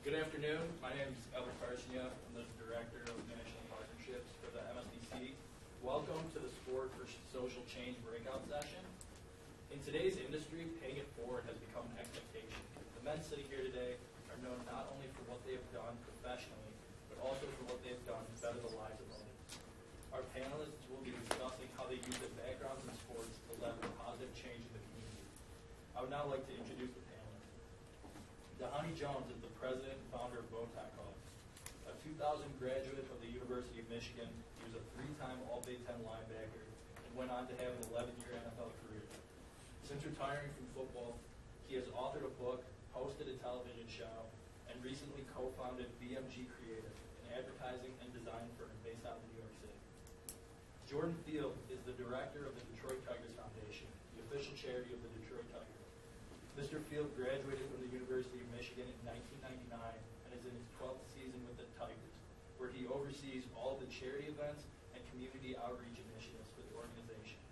Good afternoon. My name is Albert Carcia. I'm the Director of National Partnerships for the MSBC. Welcome to the Sport for Social Change breakout session. In today's industry, paying it forward has become an expectation. The men sitting here today are known not only for what they have done professionally, but also for what they have done to better the lives of others. Our panelists will be discussing how they use their backgrounds in sports to leverage positive change in the community. I would now like to introduce the panelists. Dhani Jones is the president and founder of BowTie. A 2000 graduate of the University of Michigan, he was a three-time All-Big Ten linebacker and went on to have an 11-year NFL career. Since retiring from football, he has authored a book, hosted a television show, and recently co-founded BMG Creative, an advertising and design firm based out of New York City. Jordan Field is the director of the Detroit Tigers Foundation, the official charity of the Detroit Tigers. Mr. Field graduated from the University of Michigan in 1999 and is in his 12th season with the Tigers, where he oversees all of the charity events and community outreach initiatives for the organization.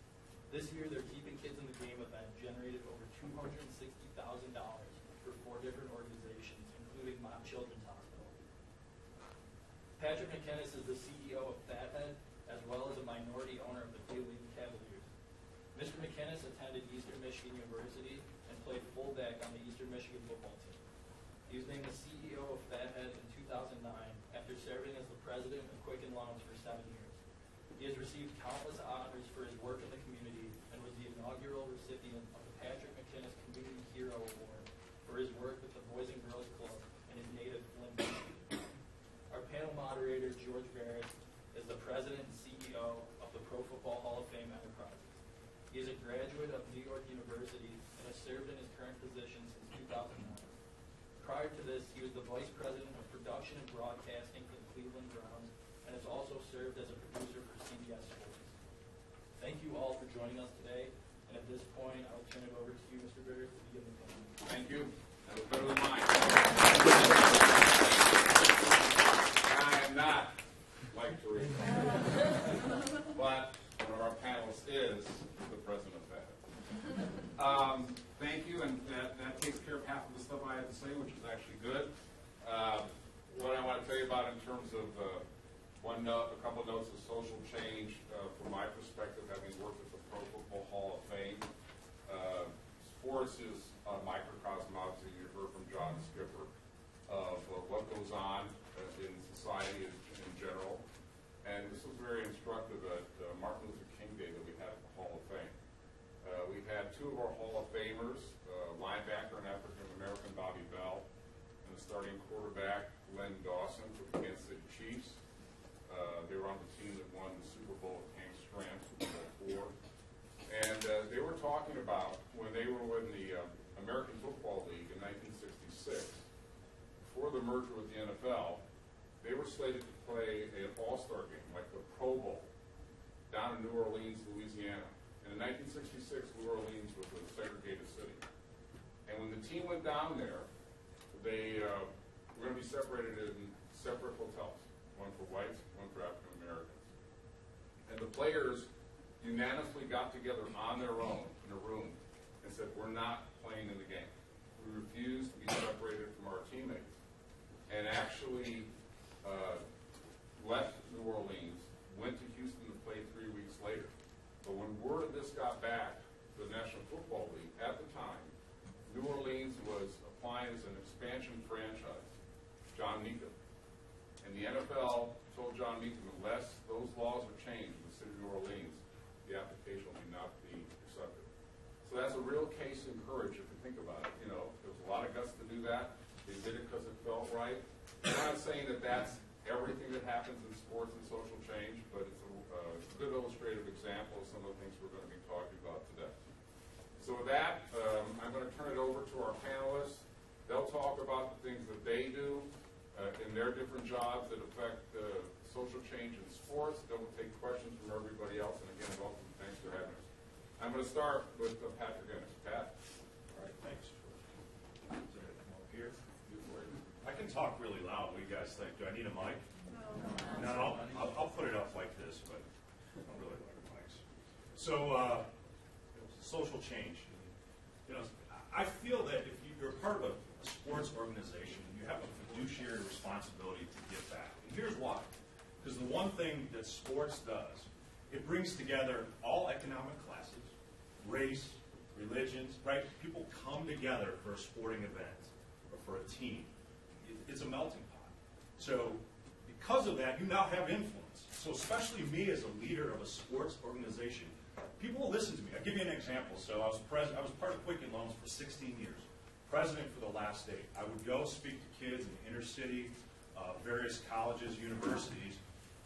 This year, their Keeping Kids in the Game event generated over $260,000 for 4 different organizations, including Mott Children's Hospital. Patrick McInnis is the CEO of Fathead, as well as a minority owner of the Cleveland Cavaliers. Mr. McInnis attended Eastern Michigan University and played fullback on the Eastern Michigan football team. He was named the CEO of Fathead in 2009 after serving as the president of Quicken Loans for 7 years. He has received countless honors for his work in the community and was the inaugural recipient of the Patrick McInnis Community Hero Award for his work with the Boys and Girls Club in his native Flint, Michigan. Our panel moderator, George Veras, is the president and CEO of the Pro Football Hall of Fame Enterprises. He is a graduate of New York University and has served in his current position since 2009. Prior to this, he was the vice president of production and broadcasting for the Cleveland Browns and has also served as a producer for CBS Sports. Thank you all for joining us today, and at this point, I will turn it over to you, Mr. Veras, to begin the panel. Thank you. That was better than mine. I am not like Teresa, but one of our panelists is the president of Fathead. Thank you, and that takes care of half of the stuff I had to say, which is actually good. What I want to tell you about in terms of a couple of notes of social change from my perspective, having worked at the Pro Football Hall of Fame. Sports is a microcosm, obviously, you heard from John Skipper, of what goes on in society in general. And this was very instructive at Martin Luther King Day that we had at the Hall of Fame. We've had 2 of our Hall of Famers, linebacker and African-American Bobby Bell, and the starting quarterback, Len Dawson, for the Kansas City Chiefs. They were on the team that won the Super Bowl with Hank Stram, Super Bowl IV. And they were talking about when they were in the American Football League in 1966, before the merger with the NFL, they were slated to play an all-star game, like the Pro Bowl, down in New Orleans, Louisiana. And in 1966, New Orleans was a segregated city. And when the team went down there, they were going to be separated in separate hotels, one for whites, one for African Americans. And the players unanimously got together on their own in a room and said, we're not playing in the game. We refuse to be separated from our teammates. And actually left New Orleans, went to Houston to play 3 weeks later. But when word of this got back to the National Football League, at the time, New Orleans was applying as an expansion franchise, John Meekum. And the NFL told John Meekum, unless those laws are changed in the city of New Orleans, the application will not be accepted. So that's a real case in courage if you think about it. You know, there was a lot of guts to do that. They did it because it felt right. I'm not saying that that's everything that happens in sports and social change, but it's a good illustrative example of some of the things we're going to be talking about today. So with that, I'm going to turn it over to our panelists. They'll talk about the things that they do in their different jobs that affect social change in sports. Then we'll take questions from everybody else. And again, welcome. Thanks for having us. I'm going to start with Patrick Ennis. Pat? All right, thanks. Here. I can talk really loud. What do you guys think? Do I need a mic? No. I'll put it up like this, but I don't really like mics. So, social change. You know, I feel that if you're part of a sports organization, you have a fiduciary responsibility to give back. And here's why. Because the one thing that sports does, it brings together all economic classes, race, religions, right? People come together for a sporting event or for a team. It's a melting pot. So because of that, you now have influence. So especially me as a leader of a sports organization, people will listen to me. I'll give you an example. So I was part of Quicken Loans for 16 years, president for the last 8. I would go speak to kids in inner city, various colleges, universities,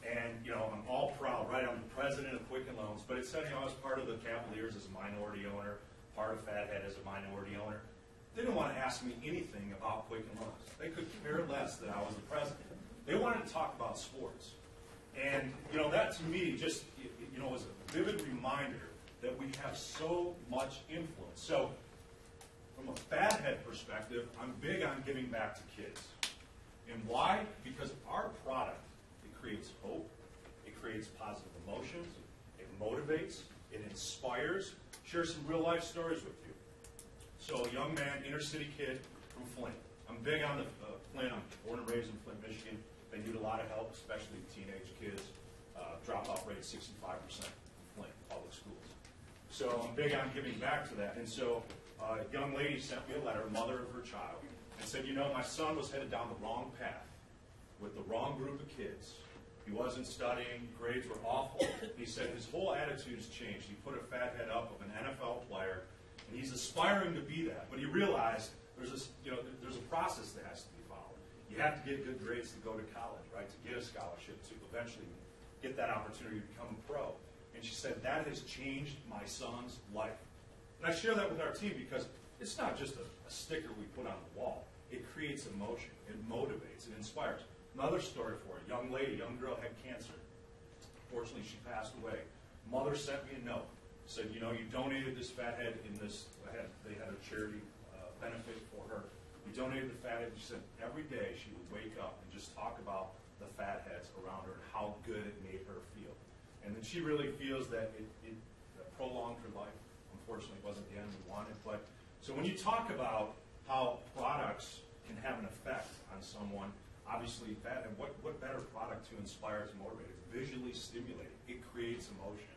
and I'm all proud, right? I'm the president of Quicken Loans, but it said I was part of the Cavaliers as a minority owner, part of Fathead as a minority owner. They didn't want to ask me anything about Quicken Loans. They could care less that I was the president. They wanted to talk about sports. And, that to me just, was a vivid reminder that we have so much influence. So, from a Fathead perspective, I'm big on giving back to kids. And why? Because our product, it creates hope, it creates positive emotions, it motivates, it inspires. Share some real life stories with you. So, a young man, inner city kid from Flint. I'm big on the Flint. I'm born and raised in Flint, Michigan. They need a lot of help, especially teenage kids. Dropout rate 65% in Flint public schools. So I'm big on giving back to that. And so a young lady sent me a letter, mother of her child, and said, my son was headed down the wrong path with the wrong group of kids. He wasn't studying, grades were awful. He said his whole attitude's changed. He put a Fathead up of an NFL player, and he's aspiring to be that. But he realized there's a process that has to be followed. You have to get good grades to go to college, right? To get a scholarship, to eventually get that opportunity to become a pro. And she said, that has changed my son's life. And I share that with our team because it's not just a sticker we put on the wall. It creates emotion. It motivates. It inspires. Another story for a young lady, young girl had cancer. Fortunately, she passed away. Mother sent me a note. Said, you donated this Fathead in this, they had a charity benefit for her. You donated the Fathead. She said every day she would wake up and just talk about the Fatheads around her and how good it made her feel. And then she really feels that it prolonged her life. Unfortunately, it wasn't the end we wanted. But so when you talk about how products can have an effect on someone, obviously Fathead, what better product to inspire, to motivate? It's visually stimulating. It creates emotion.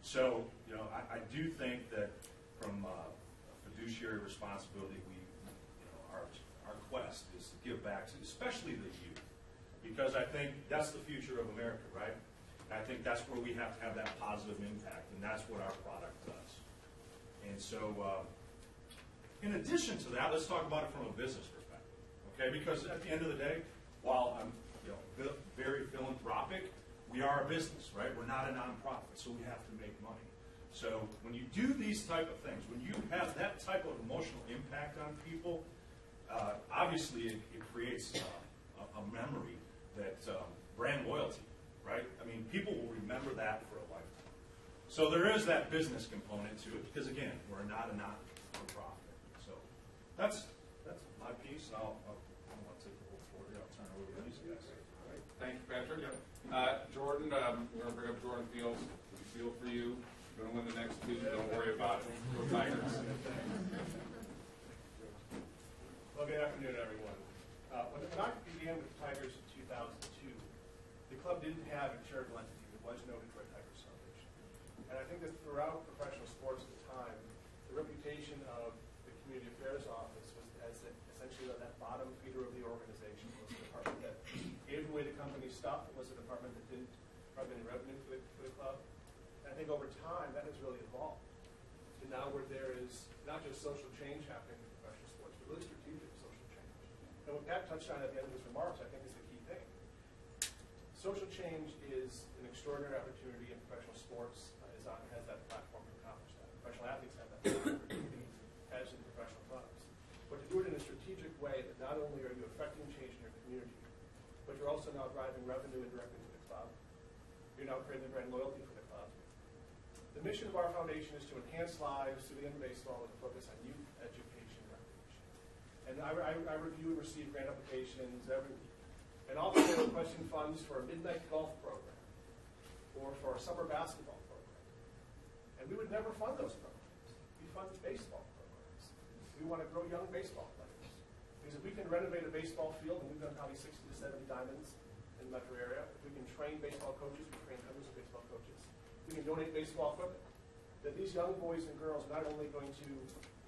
So, I do think that from a fiduciary responsibility, our quest is to give back to, especially the youth, because I think that's the future of America, right? And I think that's where we have to have that positive impact, and that's what our product does. And so, in addition to that, let's talk about it from a business perspective, okay? Because at the end of the day, while I'm very philanthropic, we are a business, right? We're not a nonprofit, so we have to make money. So when you do these type of things, when you have that type of emotional impact on people, obviously it creates a memory that brand loyalty, right? I mean, people will remember that for a lifetime. So there is that business component to it, because again, we're not a not-for-profit. So that's my piece, and I don't want to take the whole floor here. I'll turn it over to these guys. All right. Thank you, Patrick. Jordan, we're going to bring up Jordan Fields. We feel for you. You're going to win the next two. Don't worry about it. Go Tigers. Well, good afternoon, everyone. When I began with the Tigers in 2002, the club didn't have a charitable entity that was no Detroit Tigers Foundation. And I think that throughout professional sports at the time, the reputation of the Community Affairs Office was as essentially that bottom feeder of the organization. It was the department that gave away the company's stuff. It was a department that didn't drive any revenue for the club. And I think over time, that has really evolved. And now where there is not just social change happening in professional sports, but really strategic social change. And what Pat touched on at the end of his remarks, I think, is the key thing. Social change is an extraordinary opportunity in professional sports, has that platform to accomplish that. Professional athletes have that opportunity, as in professional clubs. But to do it in a strategic way that not only are you affecting change in your community, but you're also now driving revenue indirectly to the club. You're now creating brand loyalty for the club. The mission of our foundation is to enhance lives through the end of baseball with a focus on youth education and recreation. And I review and receive grant applications every week. And also requesting funds for a midnight golf program or for a summer basketball program. And we would never fund those programs. We fund baseball programs. We want to grow young baseball players. Because if we can renovate a baseball field, and we've done probably 60 to 70 diamonds in the metro area, if we can train baseball coaches, we train hundreds of baseball coaches, we can donate baseball equipment, that these young boys and girls are not only going to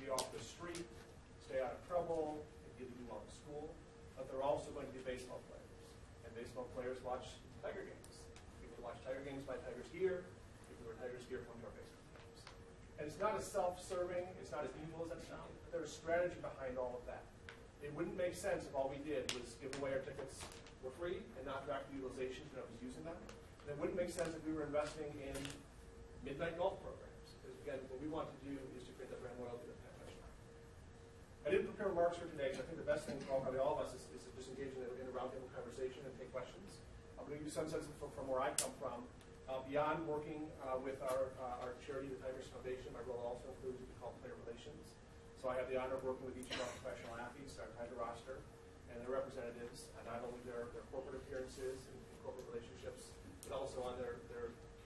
be off the street, stay out of trouble, and get to do well in school, but they're also going to be baseball players. And baseball players watch Tiger games. People who watch Tiger games buy Tigers gear. People who wear Tigers gear come to our baseball games. And it's not as self-serving, it's not as evil as that sounds, but there's a strategy behind all of that. It wouldn't make sense if all we did was give away our tickets for free and not track the utilization because I was using them. And it wouldn't make sense if we were investing in midnight golf programs. Because again, what we want to do is to create that brand loyalty that Pat touched on. I didn't prepare remarks for today, because I think the best thing for probably all of us is to just engage in a roundtable conversation and take questions. I'm going to give you some sense from where I come from. Beyond working with our charity, the Tigers Foundation, my role also includes what we call player relations. So I have the honor of working with each of our professional athletes, our Tiger roster, and their representatives, and not only their corporate appearances and corporate relationships, but also on their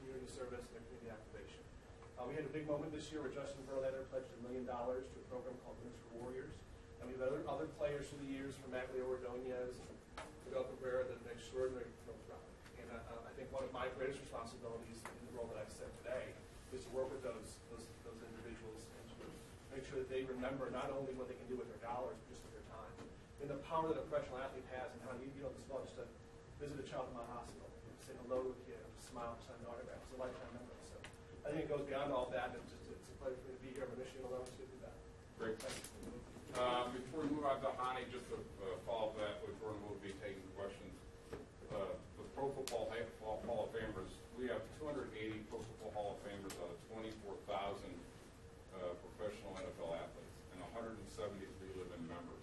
community service and their community activation. We had a big moment this year where Justin Verlander pledged $1 million to a program called Winners for Warriors. And we have other players through the years, from Maglio Ordonez and Miguel Cabrera, that have been extraordinary philanthropic. And I think one of my greatest responsibilities in the role that I've said today is to work with those individuals and to make sure that they remember not only what they can do with their dollars, but just with their time. And the power that a professional athlete has, and how you know this well, just to visit a child in my hospital, say hello to a kid, smile, sign an autograph. It's a lifetime memory. So I think it goes beyond all that. It's a pleasure for me to be here. I'm in Michigan alone to do that. Great. Before we move on to Dhani, just to follow up that, before we'll be taking questions, the Pro Football Hall of Famers, we have 280 Pro Football Hall of Famers out of 24,000 professional NFL athletes, and 173 live-in members.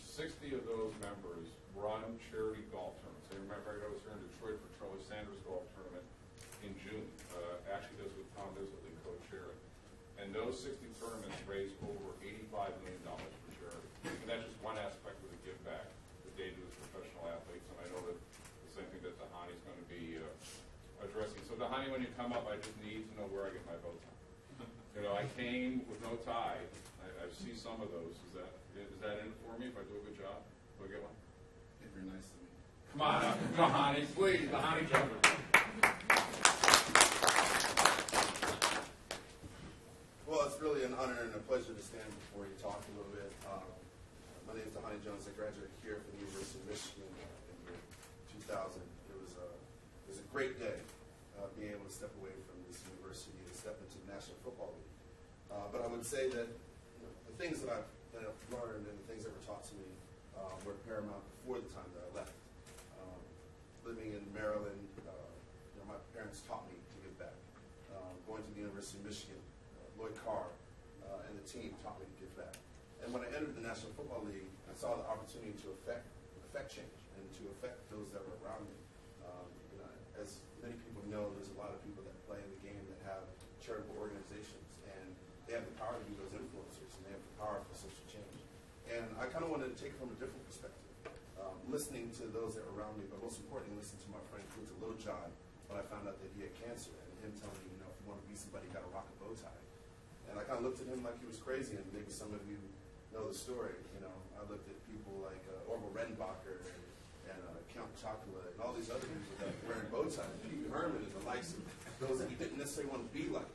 60 of those members run charity golf tournaments. I remember I was here in Detroit for Charlie Sanders' golf tournament in June. Actually, this was Tom Isley co-chair. And those 60 tournaments raised over $85 million for charity. And that's just one aspect of the give back that they do as professional athletes. And I know that the same thing that Dhani is going to be addressing. So Dhani, when you come up, I just need to know where I get my bow tie. You know, I came with no tie. I see some of those. Is that in it for me if I do a good job? Do I get one? If you're nice to me. Come on up, Dhani, please. Dhani Jumper. Well, it's really an honor and a pleasure to stand before you, talk a little bit. My name is Dhani Jones. I graduated here from the University of Michigan in year 2000. It was a great day being able to step away from this university and step into the National Football League. But I would say that the things that I've learned and the things that were taught to me were paramount before the time that I left. Living in Maryland, my parents taught me to give back. Going to the University of Michigan, Lloyd Carr and the team taught me to give back. And when I entered the National Football League, I saw the opportunity to affect change and to affect those that were around me. As many people know, there's a lot of people that play in the game that have charitable organizations, and they have the power to be those influencers, and they have the power for social change. And I kind of wanted to take it from a different perspective, listening to those that were around me, but most importantly, listening to my friend who was a little John when I found out that he had cancer, and him telling me, if you want to be somebody, you got to rock a bow tie. And I kind of looked at him like he was crazy, and maybe some of you know the story. I looked at people like Orville Redenbacher and Count Chocula and all these other people that were wearing bow ties, Pete Herman and the likes of those that he didn't necessarily want to be like.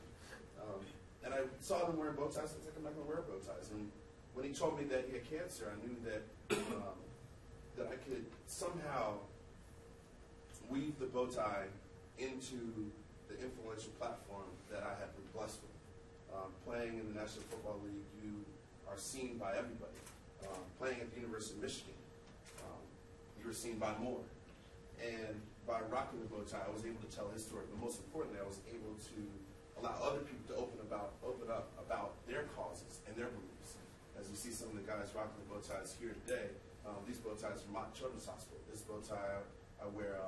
And I saw them wearing bow ties, and I was like, I'm not going to wear bow ties. And when he told me that he had cancer, I knew that that I could somehow weave the bow tie into the influential platform that I had been blessed with. Playing in the National Football League, you are seen by everybody. Playing at the University of Michigan, you were seen by more. And by rocking the bow tie, I was able to tell his story. But most importantly, I was able to allow other people to open up about their causes and their beliefs. As you see some of the guys rocking the bow ties here today, these bow ties from Mott Children's Hospital. This bow tie I wear,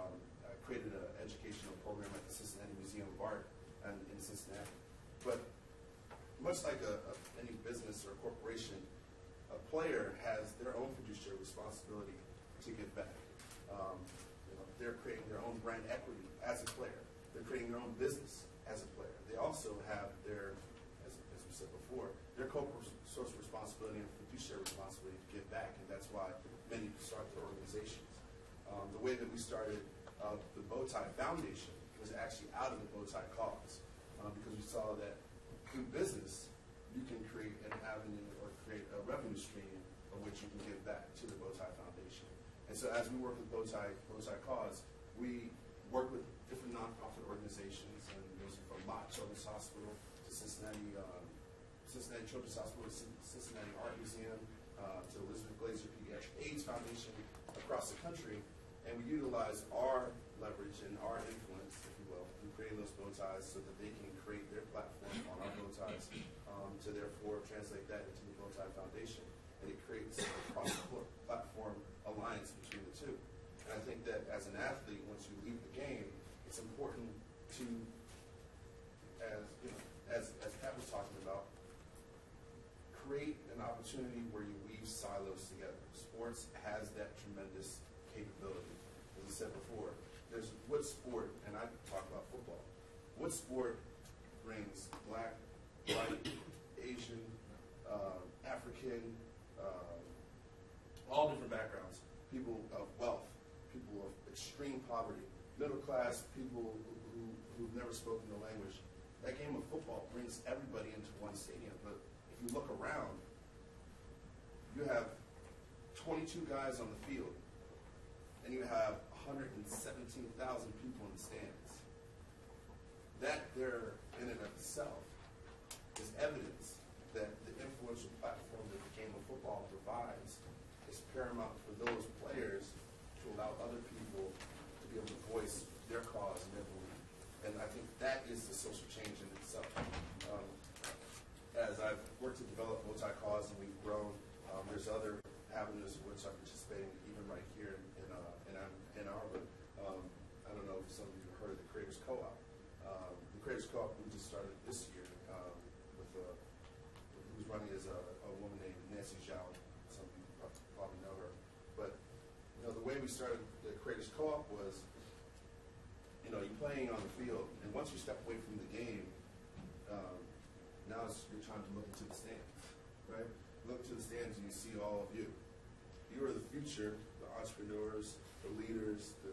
I created an educational program at the Cincinnati Museum of Art in Cincinnati. But much like any business or corporation, a player has their own fiduciary responsibility to give back. They're creating their own brand equity as a player. They're creating their own business as a player. They also have their, as we said before, their corporate social responsibility and fiduciary responsibility way that we started the BowTie Foundation was actually out of the BowTie cause, because we saw that through business you can create an avenue or create a revenue stream of which you can give back to the BowTie Foundation. And so as we work with BowTie cause, we work with different nonprofit organizations, and those are from Mott Children's Hospital to Cincinnati Children's Hospital, Cincinnati Art Museum, to Elizabeth Glaser Pediatric AIDS Foundation across the country, and we utilize our leverage and our influence, if you will, in creating those bow ties so that they can create their platform on our bow ties, to therefore translate that into the BowTie Foundation, and it creates a cross-platform alliance between the two. And I think that as an athlete, once you leave the game, it's important to, as Pat was talking about, create an opportunity where you weave silos together. Sports has that tremendous capability. As I said before, there's what sport, and I talk about football, what sport brings black, white, Asian, African, all different backgrounds, people of wealth, people of extreme poverty, middle class, people who've never spoken the language. That game of football brings everybody into one stadium, but if you look around, you have 22 guys on the field, and you have 117,000 people in the stands. That there, in and of itself, is evidence that the influential platform that the game of football provides is paramount for those players to allow other people to be able to voice their cause and their belief. And I think that is the social change in itself. As I've worked to develop BowTie cause and we've grown, there's other avenues in which I'm participating, even right here in Ann Arbor. I don't know if some of you have heard of the Creators Co-op. The Creators Co-op we just started this year with who's running is a woman named Nancy Zhao. Some of you probably know her. But the way we started the Creators Co-op was, you're playing on the field, and once you step away from the game, now it's your time to look into the stands, right? Look to the stands and you see all of you. You are the future, the entrepreneurs, the leaders, the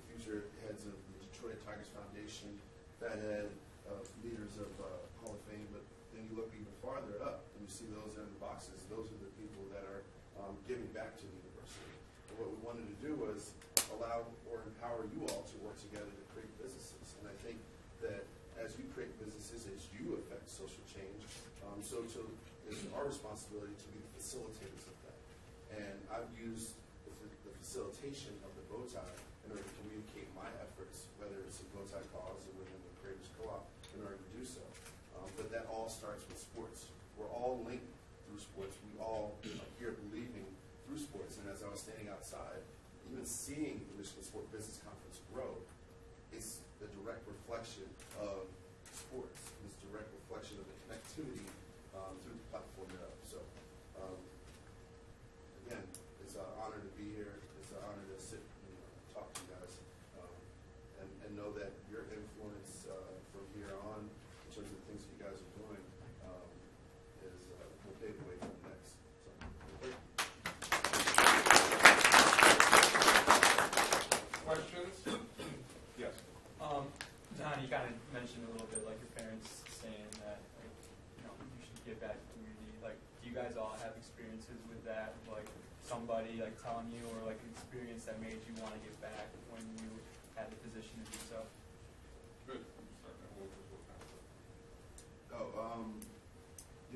future heads of the Detroit Tigers Foundation, Fathead, leaders of Hall of Fame. But then you look even farther up and you see those in the boxes. Those are the people that are giving back to the university. And what we wanted to do was allow or empower you all to work together to create businesses. And I think that as you create businesses, as you affect social change, so too is our responsibility to be the facilitators of that. And I've used the facilitation of the BowTie in order to communicate my efforts, whether it's a BowTie cause or within the Creators Co-op, in order to do so. But that all starts with sports. We're all linked through sports. We all are here believing through sports. And as I was standing outside, even seeing the Michigan Sport Business Conference grow, it's the direct reflection of sports. It's a direct reflection of the connectivity through the platform thereof. So, again, it's an honor to be here. It's an honor to sit and talk to you guys, and know that your influence from here on, in terms of the things that you guys are doing, is will pave the way for the next. So, questions? Yes. Dhani, you kind of mentioned a little bit, like your parents saying that, like, you should give back to the community. Like, do you guys all have experiences with that? Like, somebody like telling you, or like an experience that made you want to give back when you had the position to do so? Good.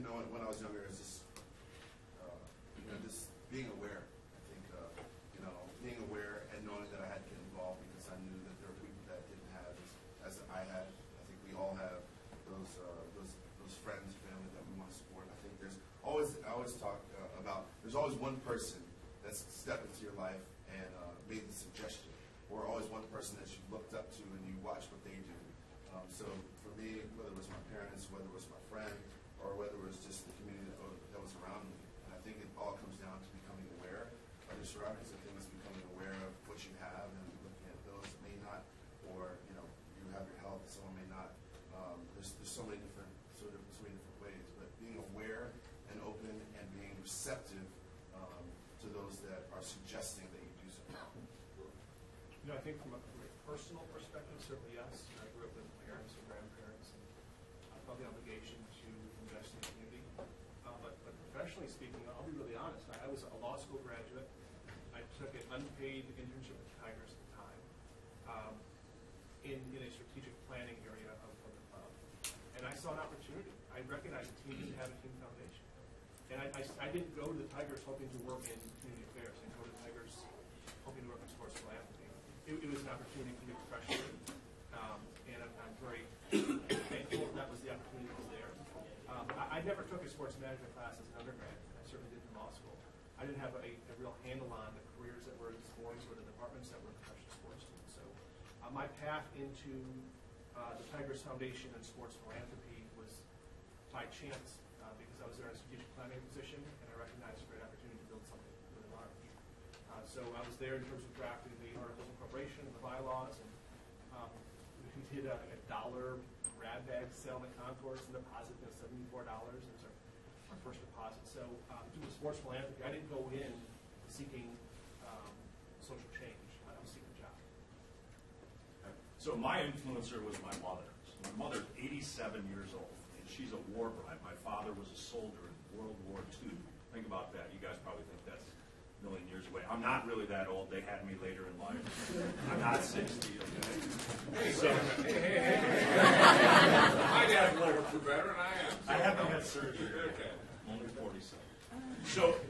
When I was younger, it's just, just being aware. I think, being aware and knowing that I had to get involved because I knew that there were people that didn't have as I had. I think we all have those friends, family that we want to support. I think I always talk about, there's always one person that's stepped into your life and made the suggestion, or always one person that you looked up to and you watch what they do. So for me, whether it was my parents, whether it was my friend, or whether it was just the community that was around me, and I think it all comes down to becoming aware of your surroundings. I think it's becoming aware of what you have and looking at those that may not, or you have your health, someone may not. There's so many different ways, but being aware and open and being receptive to those that are suggesting that you do something. I think from a personal perspective, certainly yes. I grew up with parents and grandparents, and I felt the obligation to invest in the community. But professionally speaking, I'll be really honest. I was a law school graduate. I took an unpaid internship with the Tigers at the time in a strategic planning area of the club. And I saw an opportunity. I recognized the team didn't have a team foundation. And I didn't go to the Tigers hoping to work in community affairs. I go to the Tigers hoping to work in sports philanthropy. It was an opportunity for me professionally, and I'm very thankful that was the opportunity that was there. I never took a sports management class as an undergrad. I certainly did in law school. I didn't have a real handle on the careers that were in sports or the departments that were in professional sports teams. So my path into the Tigers Foundation and sports philanthropy was by chance because I was there in a strategic planning position, and I recognized a great opportunity to build something really large. So I was there in terms of drafting the articles of incorporation and the bylaws, and we did a $1 grab bag sale in the concourse and deposit of $74. It was our first deposit. So through the sports philanthropy, I didn't go in seeking social change. I was seeking a job. So my influencer was my mother. So my mother's 87 years old, and she's a war bride. My father was a soldier in World War II. Think about that. You guys probably think that's a million years away. I'm not really that old. They had me later in life. I'm not 60. Okay? So, My dad was better than I am. I haven't had surgery. Okay. I'm only 47.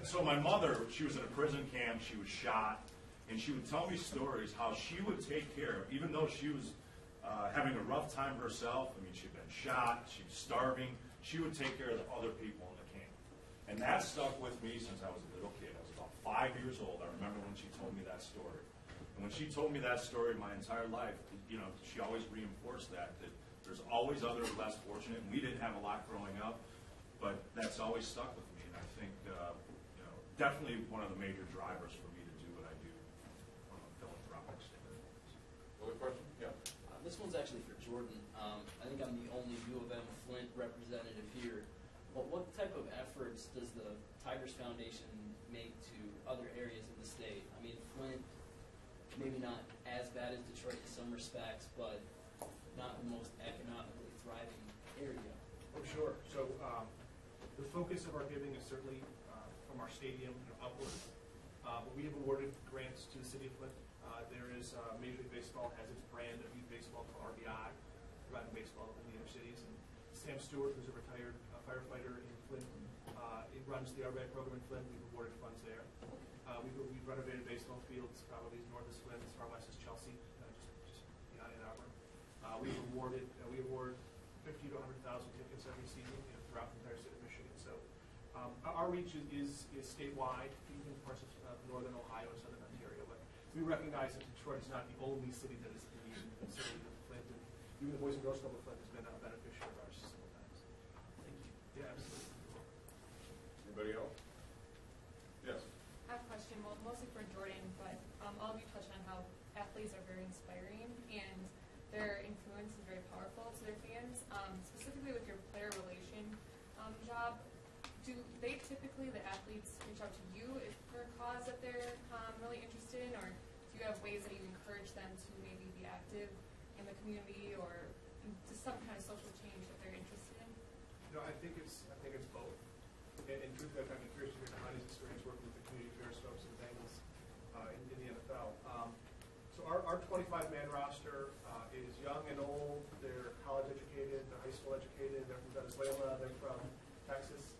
So my mother, she was in a prison camp. She was shot, and she would tell me stories how she would take care of, even though she was having a rough time herself. I mean, she'd been shot. She was starving. She would take care of the other people in the camp, and that stuck with me since I was a little kid. I was about 5 years old. I remember when she told me that story. And when she told me that story my entire life, you know, she always reinforced that there's always others less fortunate. And we didn't have a lot growing up, but that's always stuck with me. And I think, you know, definitely one of the major drivers for me to do what I do from a philanthropic standpoint. Other question? Yeah. This one's actually for Jordan. I think I'm the only U of M Flint representative here. But what type of efforts does the Tigers Foundation make to other areas of the state? I mean, Flint, maybe not as bad as Detroit in some respects, but not the most economically thriving area. Oh, sure. So the focus of our giving is certainly from our stadium upward. But we have awarded grants to the city of Flint. There is Major League Baseball has its brand of youth baseball called RBI, providing baseball in the inner cities. And Sam Stewart, who's a retired firefighter in Flint, it runs the RBI program in Flint. We've awarded funds there. We've renovated baseball fields probably as north as Flint, as far west as Chelsea, just beyond Ann Arbor. We award 50 to 100,000 tickets every season throughout the entire state of Michigan. So our reach is statewide, even parts of northern Ohio and southern Ontario. But we recognize that Detroit is not the only city that is in need of city of Flint. And even the Boys and Girls Club of Flint has been a beneficiary of ours several times. Thank you. Yeah, absolutely. Anybody else? Yes. I have a question, well, mostly for Jordan, but all of you touched on how athletes are very inspiring and their influence is very powerful to their fans. Specifically with your player relation job, do they typically, the athletes, reach out to you if for a cause that they're really interested in, or do you have ways that you encourage them to maybe be active in the community or to some kind of social change that they're interested in? No, I think it's both. In truth, I'm curious to hear Dhani's experience working with the community affairs folks and Bengals in the NFL. So our 25-man roster is young and old. They're college educated, they're high school educated, they're from Venezuela, they're from Texas.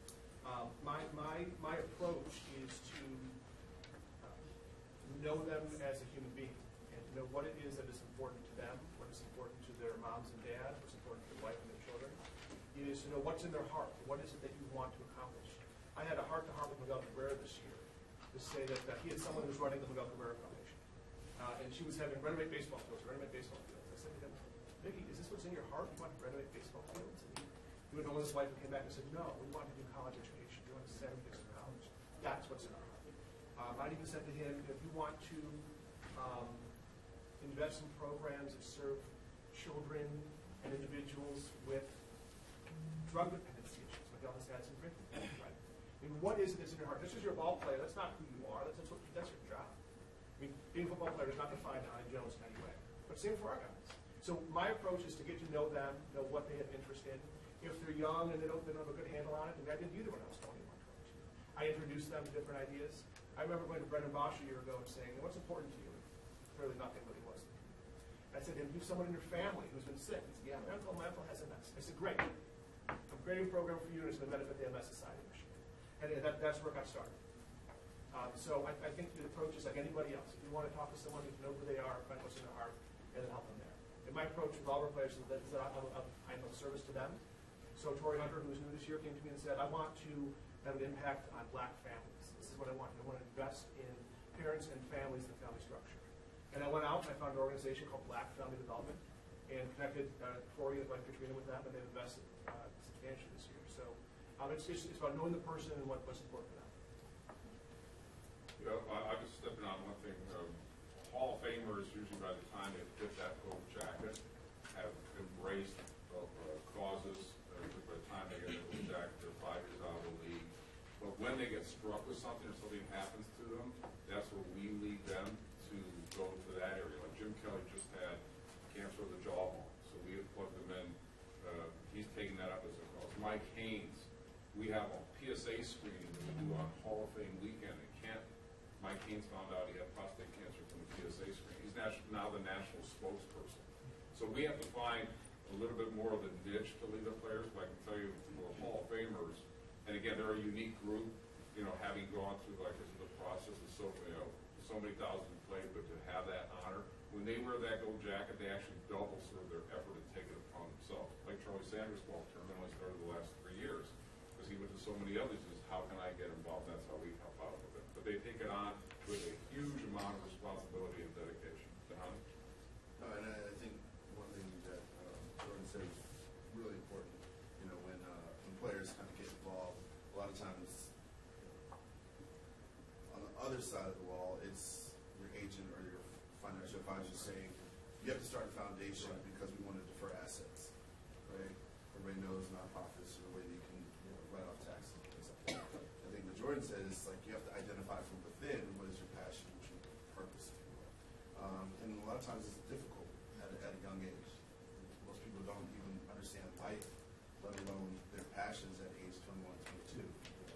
My approach is to know them as a human being and to know what it is that is important to them, what is important to their moms and dads, what's important to their wife and their children. It is to know what's in their heart. What is it that you want to accomplish? I had a heart-to-heart with Miguel Cabrera this year to say that he had someone who's running the Miguel Cabrera Foundation. And she was having renovate baseball fields. I said to him, Mickey, is this what's in your heart? You want to renovate baseball fields? And he went home with his wife and came back and said, no, we want to do college education. We want to send kids to college. That's what's in our heart. I even said to him, if you want to invest in programs that serve children and individuals with drug dependency issues, Miguel has had some drinking problems, right? I mean, what is it that's in your heart? Just as you're a ball player, that's not who you are. That's your job. I mean, being a football player does not define Donnie Jones in any way. But same for our guys. So my approach is to get to know them, know what they have interest in. If they're young and they don't have a good handle on it, and I didn't either when I was 21, 22. I introduced them to different ideas. I remember going to Brendan Bosch a year ago and saying, what's important to you? Clearly nothing really was. I said to him, do you have someone in your family who's been sick? He said, yeah, my uncle has MS. I said, great. I'm creating a program for you and it's going to benefit the MS Society of Michigan. And that's where it got started. So I think the approach is like anybody else. If you want to talk to someone, you know who they are, find what's in their heart, and then help them there. And my approach with all our players is that I'm of service to them. So Tori Hunter, who's new this year, came to me and said, I want to have an impact on black families. This is what I want. I want to invest in parents and families and family structure. And I went out and I found an organization called Black Family Development and connected Tori and Katrina with them, and they've invested substantially this year. So it's about knowing the person and what's important to them. You know, I'm just stepping on one thing. Hall of Famers, usually by the time they fit that gold jacket, have embraced causes. By the time they get a gold jacket, they're 5 years out of the league. But when they get struck with something or something happens to them, that's where we lead them to go to that area. Like Jim Kelly just had cancer of the jawbone, so we have put them in. He's taking that up as a cause. Mike Haynes, we have a PSA screening that we do on Hall of Fame weekend in Kent. Mike Haynes found out he had prostate cancer from the PSA screening. He's now the national spokesperson. So we have to find a little bit more of the niche to lead the players. But I can tell you, for the Hall of Famers, and again, they're a unique group. You know, having gone through like the process of so many thousand played, but to have that honor, when they wear that gold jacket, they actually double sort of their effort to take it upon themselves. Like Charlie Sanders' golf tournament only started the last 3 years because he went to so many others. Is how can I get involved? That's how we help out with it. But they take it on with a huge amount of responsibility and dedication. Dhani? No, and I think one thing that Jordan said is really important. You know, when players kind of get involved, a lot of times on the other side of the wall, it's your agent or your financial advisor saying, you have to start a foundation because we want to defer assets, right? Everybody knows nonprofits are the way they can write off taxes and things like that. I think what Jordan said is like you have to identify from within what is your passion, what your purpose, if you will. And a lot of times it's difficult at a young age. Most people don't even understand life, let alone their passions at age 21, 22.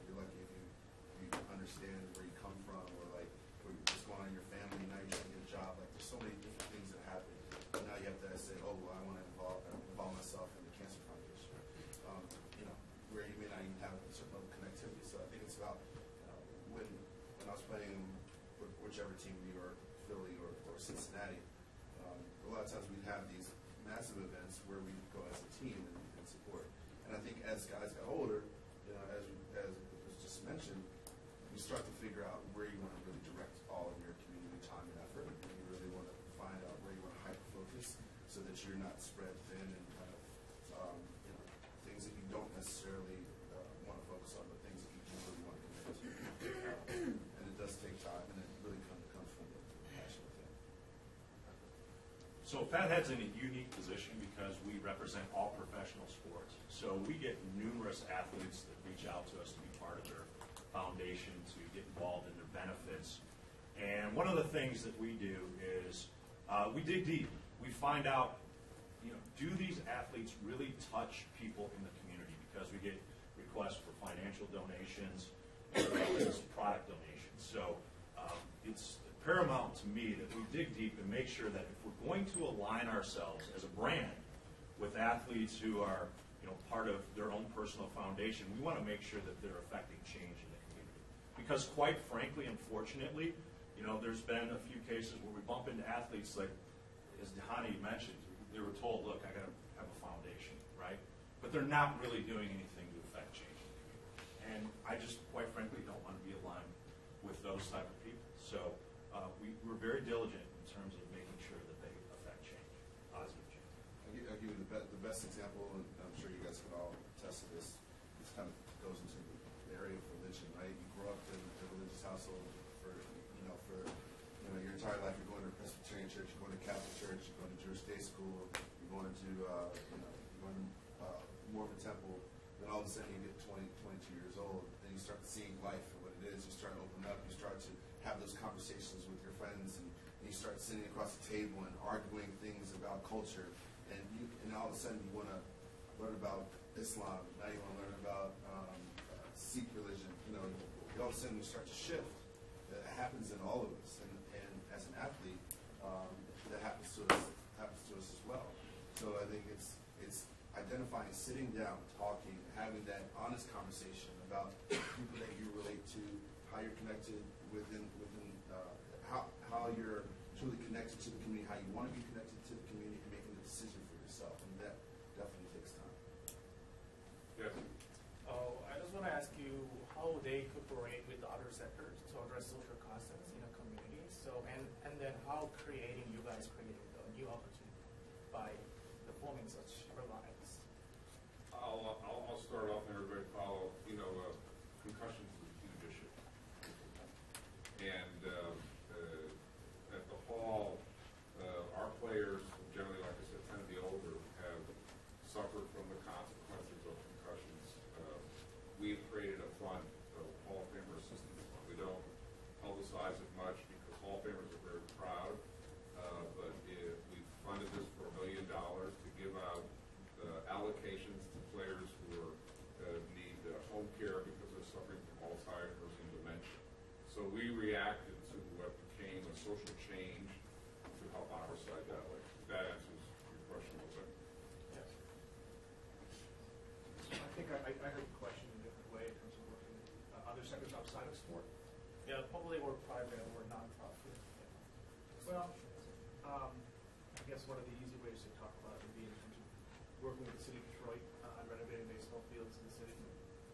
You're lucky if you understand where you come from or like what's going on in your family. Now you're trying to get a job. Like there's so many different things that happen. And now you have to say, oh, well, I want to involve myself in the Cancer Foundation. You know, where you may not even have a certain level of connectivity. So I think it's about when I was playing with whichever team, New York, Philly, or Cincinnati, a lot of times we'd have these massive events where we go as a team and support. And I think as guys got older, you know, as was just mentioned, you start to figure out where you want to really direct all of your community time and effort. And you really want to find out where you want to hyper-focus so that you're not spread thin and kind of, you know, things that you don't necessarily want to focus on, but things that you do really want to commit to. And it does take time, and it really comes from the passion within. So Fathead's in a unique position because we represent all professional sports. So we get numerous athletes that reach out to us to be part of their foundation, to get involved in their benefits. And one of the things that we do is we dig deep. We find out, you know, do these athletes really touch people in the community? Because we get requests for financial donations as well as product donations. So it's paramount to me that we dig deep and make sure that if we're going to align ourselves as a brand with athletes who are, you know, part of their own personal foundation, we want to make sure that they're affecting change in the community. Because quite frankly, unfortunately, you know, there's been a few cases where we bump into athletes like, as Dhani mentioned, they were told, look, I got to have a foundation, right? But they're not really doing anything to affect change in the community. And I just, quite frankly, don't want to be aligned with those type of people. So we're very diligent in terms of making sure that they affect change, positive change. I'll give you the best example, and I'm sure you guys can all attest to this. This kind of goes into the area of religion, right? You grow up in a religious household for your entire life. You're going to a Presbyterian church, you're going to Catholic church, you're going to Jewish day school, you're going to Mormon temple. Then all of a sudden you get 20, 22 years old, and you start seeing life for what it is. You start to open up. You start to have those conversations with your friends and start sitting across the table and arguing things about culture, and all of a sudden you want to learn about Islam, now you want to learn about Sikh religion, all of a sudden you start to shift. That happens in all of us, and as an athlete, that happens to us as well. So I think it's identifying, sitting down, talking, having that honest conversation about people that you relate to, how you're connected within how you're truly connected to the community, how you want to be connected to the community, and making the decision for yourself, and that definitely takes time. Yes. I just want to ask you how they cooperate with the other sectors to address social concerns in a community. So, and then how you guys created a new opportunity by forming such alliance. I'll start off and everybody follow. Concussions is a huge issue. And at the Hall, our players, generally, like I said, tend to be older, have suffered from the consequences of concussions. We've created a fund, the Hall of Famer Assistance Fund. We don't publicize it much because Hall of Famers are very proud, but we've funded this for $1 million to give out allocations to players who need home care because they're suffering from Alzheimer's and dementia. So we reacted to what became a social change to help on our side that way. That answers your question a little bit. Yes. I think I heard the question in a different way in terms of working with other sectors outside of sport. Yeah, probably or private or nonprofit. Well, I guess one of the easy ways to talk about it would be in terms of working with the city of Detroit on renovating baseball fields in the city.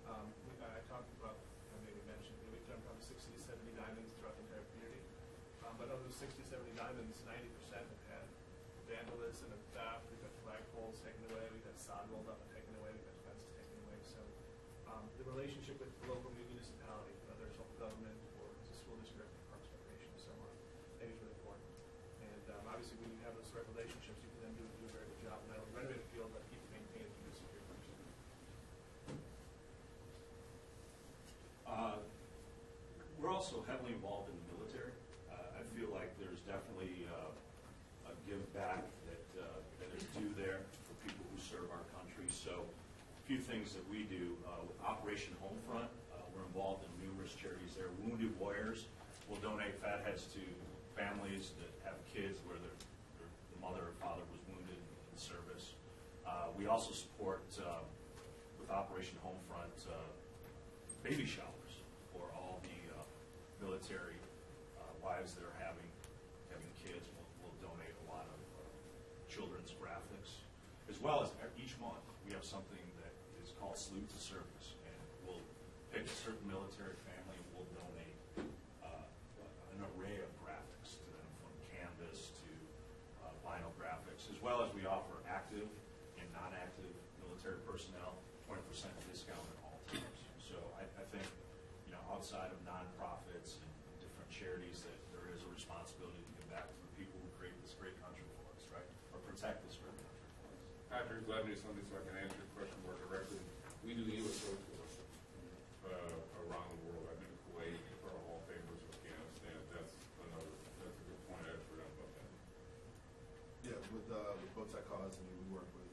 I talked about, I maybe mentioned, we've done probably 60 to 70 diamonds throughout the entire community. But of those 60 to 70 diamonds, 90% have had vandalism and theft. We've got flagpoles taken away. We've got sod rolled up and taken away. We've got fences taken away. So the relationship with the local municipality, whether it's local government or the school district, Parks Recreation, and so on, I think is really important. And obviously, when you have those direct relationships, you can then do a very good job, not only renovate the field, but keep it maintained and keep it secure. We're also heavily involved in the military. I feel like there's definitely a give back that is due there for people who serve our country. So a few things that we do with Operation Homefront, we're involved in numerous charities there. Wounded Warriors will donate Fatheads to families that have kids where the mother or father was wounded in service. We also support, with Operation Homefront, baby showers for all the military wives that are having kids. We'll donate a lot of children's graphics, as well as each month we have something that is called Salute to Service, and we'll pick a certain military family and we'll donate an array of graphics to them, from canvas to vinyl graphics, as well as we offer active and non-active military personnel 20% discount at all times. So I think, outside of nonprofits and different charities, that there is a responsibility to give back to the people who create this great country for us, right? Or protect this great country for us. Patrick, let me do something so I can answer your question more directly. We do USO tours around the world. I've been to Kuwait for our Hall of Famers, Afghanistan. That's a good point. I forgot about that. Yeah, with BowTie Cause, we work with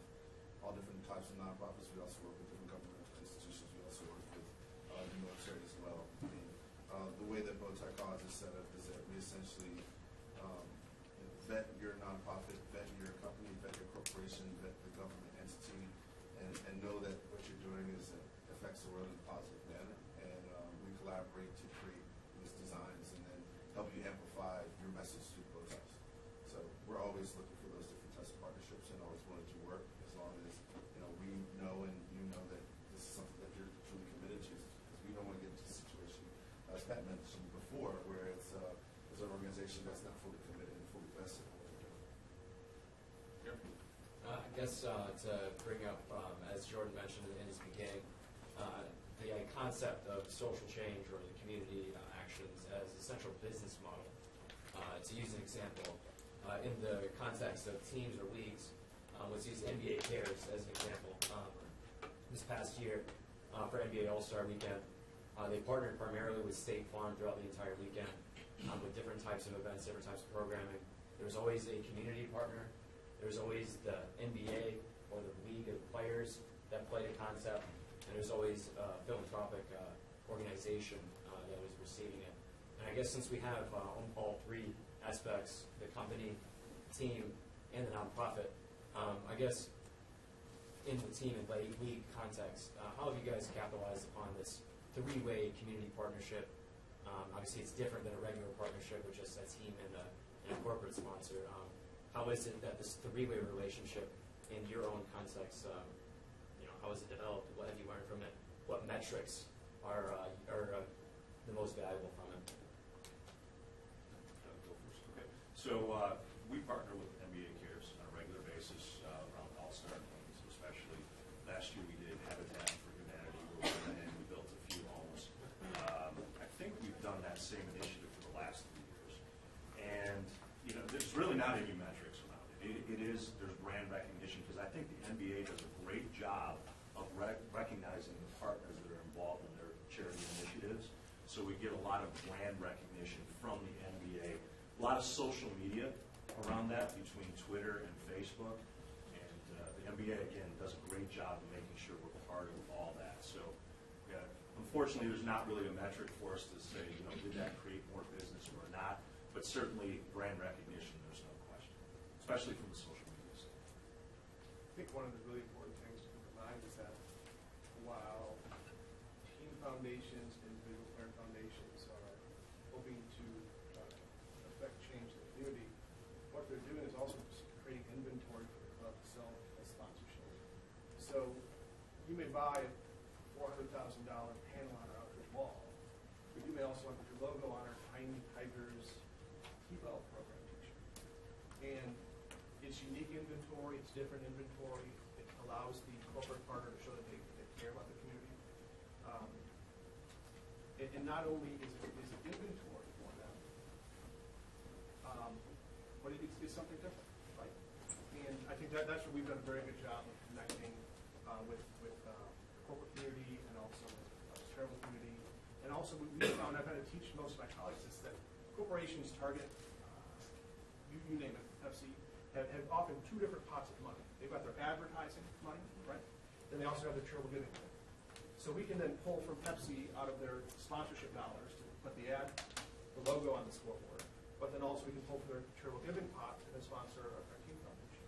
all different types of nonprofits. We also work with different government institutions. We also work with the military as well. The way that BowTie Cause is set up is that we essentially vet your nonprofit, vet your company, vet your corporation, vet the government entity, and know that what you're doing affects the world in a positive manner. And we collaborate to create these designs and then help you amplify your message to both sides. So we're always looking for those different types of partnerships and always willing to work, as long as we know and you know that this is something that you're truly committed to. Because we don't want to get into a situation, as Pat mentioned before, where it's an organization that's not fully committed and fully vested in what they're doing. I guess to bring up, as Jordan mentioned in his beginning, the concept of social change or the community actions as a central business model. To use an example, in the context of teams or leagues, let's use NBA Cares as an example. This past year, for NBA All-Star Weekend, they partnered primarily with State Farm throughout the entire weekend with different types of events, different types of programming. There's always a community partner. There's always the NBA or the league of players that play the concept, and there's always a philanthropic organization that was receiving it. And I guess since we have all three aspects, the company, team, and the nonprofit, I guess in the team and league context, how have you guys capitalized upon this three-way community partnership? Obviously, it's different than a regular partnership with just a team and a corporate sponsor. How is it that this three-way relationship in your own context, how has it developed? What have you learned from it? What metrics are the most valuable from it? Go first. Okay. So we partner with NBA Cares on a regular basis around All-Star games, especially. Last year we did Habitat for Humanity, where we went in and we built a few homes. I think we've done that same initiative for the last 3 years. And, there's really not any metrics around it. There's brand recognition, because I think the NBA does a great job of recognizing the partners that are involved in their charity initiatives. So we get a lot of brand recognition from the NBA, a lot of social media around that between Twitter and Facebook. And the NBA, again, does a great job of making sure we're part of all that. So unfortunately, there's not really a metric for us to say, did that create more business or not? But certainly brand recognition, there's no question, especially from the social media side. I think one of the really important things to keep in mind is that while team foundations, individual parent foundations are hoping to affect change in the community, what they're doing is also creating inventory for the club to sell as sponsorship. So you may buy a $400,000 panel on our outdoor wall, but you may also want to put your logo on our Tiny Tigers Keep-Out program t-shirt. And it's unique inventory, it's different inventory, it allows the corporate partner to show that they care about the community. And not only is it inventory for them, but it's something different, right? And I think that's where we've done a very good job of connecting with the corporate community and also the charitable community. And also we found, I've had to teach most of my colleagues this, that corporations target, you name it, Pepsi, have often two different pots of money. They've got their advertising money, right? Then they also have their charitable giving money. So we can then pull from Pepsi out of their sponsorship dollars to put the logo on the scoreboard, but then also we can pull from their charitable giving pot to then sponsor our team foundation.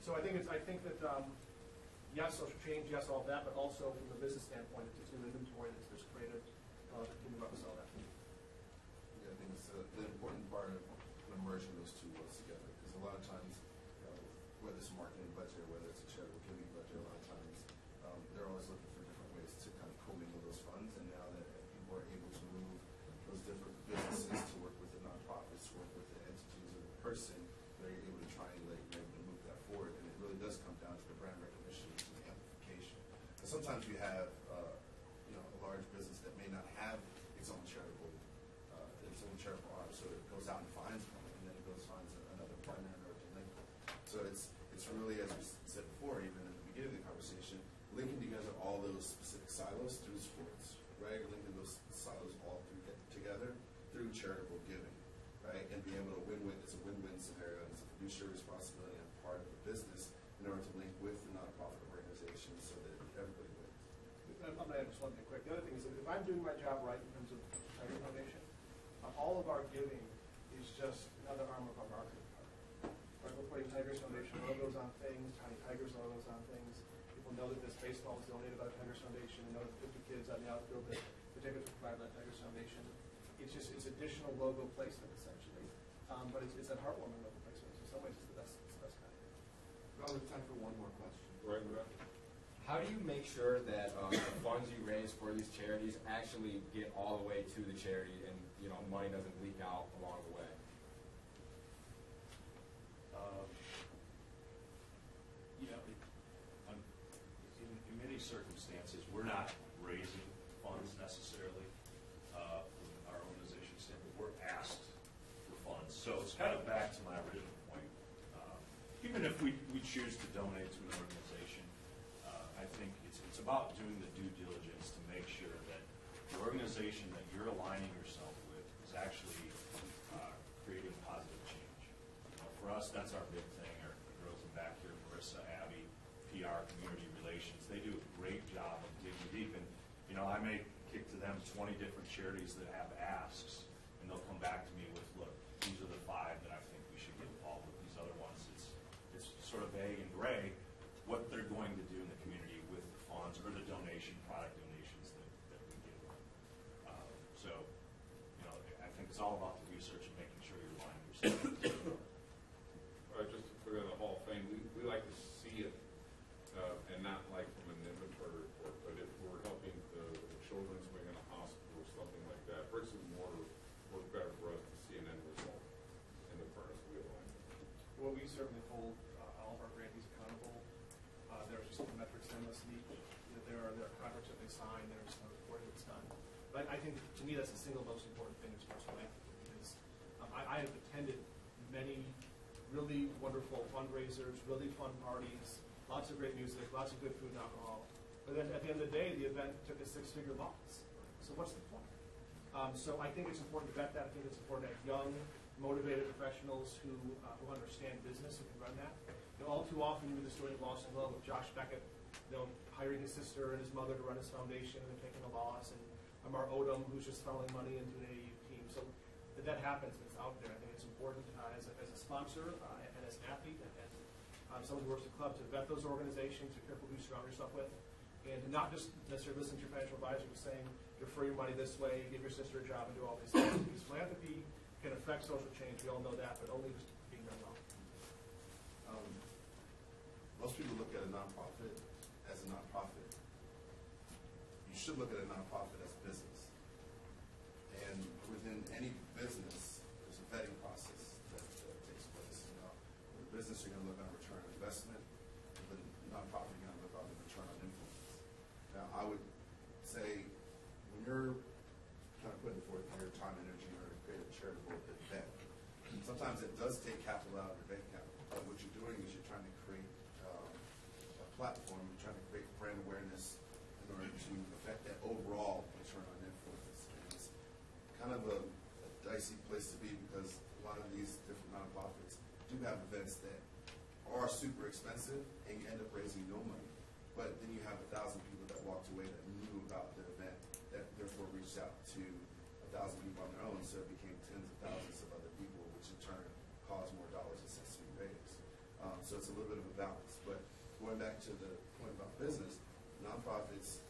So I think that yes, social change, yes, all of that, but also from the business standpoint, it's new inventory that's created to continue to sell that. Yeah, I think it's the important part of merging those two worlds together, because a lot of times, whether it's a marketing budget, whether it's a charitable giving budget, a lot of times they're always looking for different ways to kind of commingle those funds. And now that people are able to move those different businesses to work with the nonprofits, to work with the entities or the person, they're able to triangulate and able to move that forward. And it really does come down to the brand recognition and the amplification. And sometimes you have a large business that may not have its own charitable arm, so it goes out and finds one, and then it goes finds another partner in order to link them. So it's really, as we said before, even at the beginning of the conversation, linking together all those specific silos through sports, right? Linking those silos all together through charitable giving, right? And being able to win-win. It's a win-win scenario. It's a fiduciary responsibility on part of the business in order to link with the nonprofit organization so that everybody wins. I'm going to add just one thing quick. The other thing is that if I'm doing my job right in terms of Tiger Foundation, all of our giving is just another arm of our marketing department. Right? We're putting Tigers Foundation logos on things, Tiny Tigers logos on things. People know that this baseball was donated by the Tigers Foundation. They know that 50 kids on the outfield that the tickets were provided by the Tigers Foundation. It's additional logo placement essentially, but it's a heartwarming logo placement. So in some ways, it's the best kind. Well, we have time for one more question. Right. How do you make sure that the funds you raise for these charities actually get all the way to the charity and money doesn't leak out along the way? In many circumstances, we're not raising funds necessarily from our organization standpoint. We're asked for funds. So it's kind of back to my original point. Even if we choose to donate to an organization, I think it's about doing the due diligence to make sure that the organization that you're aligning yourself with is actually creating positive change. us, that's our big thing. Our girls in back here, Marissa, Abby, PR, community relations, they do a great job of digging deep. And, you know, I may kick to them 20 different charities that have asks, and they'll come back to me with, look, these are the 5 that I think we should get involved with. These other ones, it's sort of vague and gray what they're going to do in the community with the funds or the product donations that we give them. So, you know, I think it's all about the research and making sure you're lining yourself. Just to put in the whole thing, we like to see it, and not like from an inventory report, but if we're helping the children's wing in a hospital or something like that, bricks and mortar work better for us to see an end result in the furnace wheel line. Well, we certainly hold all of our grantees accountable. There's just some metrics they must meet. There are contracts that they sign. There's some reporting that's done. But I think, to me, that's the single most important thing as far as philanthropy, because I have attended many really wonderful fundraisers, really fun parties, lots of great music, lots of good food and alcohol. But then at the end of the day, the event took a 6-figure loss. So what's the point? So I think it's important to vet that. I think it's important to have young, motivated professionals who understand business and can run that. You know, all too often you read the story of Lost and Love with Josh Beckett, you know, hiring his sister and his mother to run his foundation and then taking a loss, and Amar Odom, who's just funneling money into an AAU team. So that happens, and it's out there. I think it's important as a sponsor and as an athlete and someone who works at the club to vet those organizations, be careful who you surround yourself with, and to not just necessarily listen to your financial advisor who's saying, defer your money this way, give your sister a job, and do all these things. Because philanthropy can affect social change. We all know that, but only just being done well. Most people look at a nonprofit as a nonprofit. You should look at a nonprofit as a business. And within any business, there's a vetting process that takes place. You know, with a business, you're going to look on return on investment. With a nonprofit, you're going to look on the return on influence. Now, I would say when you're kind of putting forth your time, energy, or create a charitable event, sometimes it does take capital out of your bank account. But what you're doing is you're trying to create a platform, you're trying to create brand awareness in order to affect that overall return on influence. And it's kind of a dicey place to be because a lot of these different nonprofits do have events that are super expensive and you end up raising no money. But then you have 1,000 people that walked away that knew about the event, that therefore reached out to 1,000 people on their own, so it became tens of thousands of other people, which in turn caused more dollars and cents to be raised. So it's a little bit of a balance. But going back to the point about business, nonprofits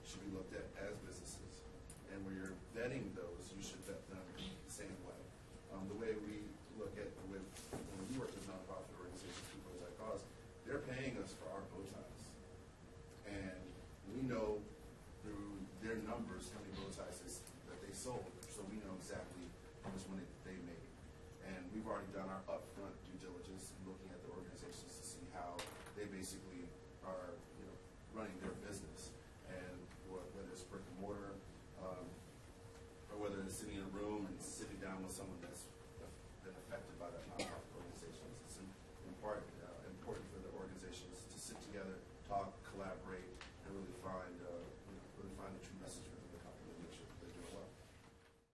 should be looked at as businesses. And when you're vetting those, you should vet them the same way. The way we look at when we work with nonprofit organizations, people like cause, they're paying us for our BowTies. And we know through their numbers how many BowTies that they sold. So we know exactly how much money they made. And we've already done our upfront due diligence in looking at the organizations to see how they basically are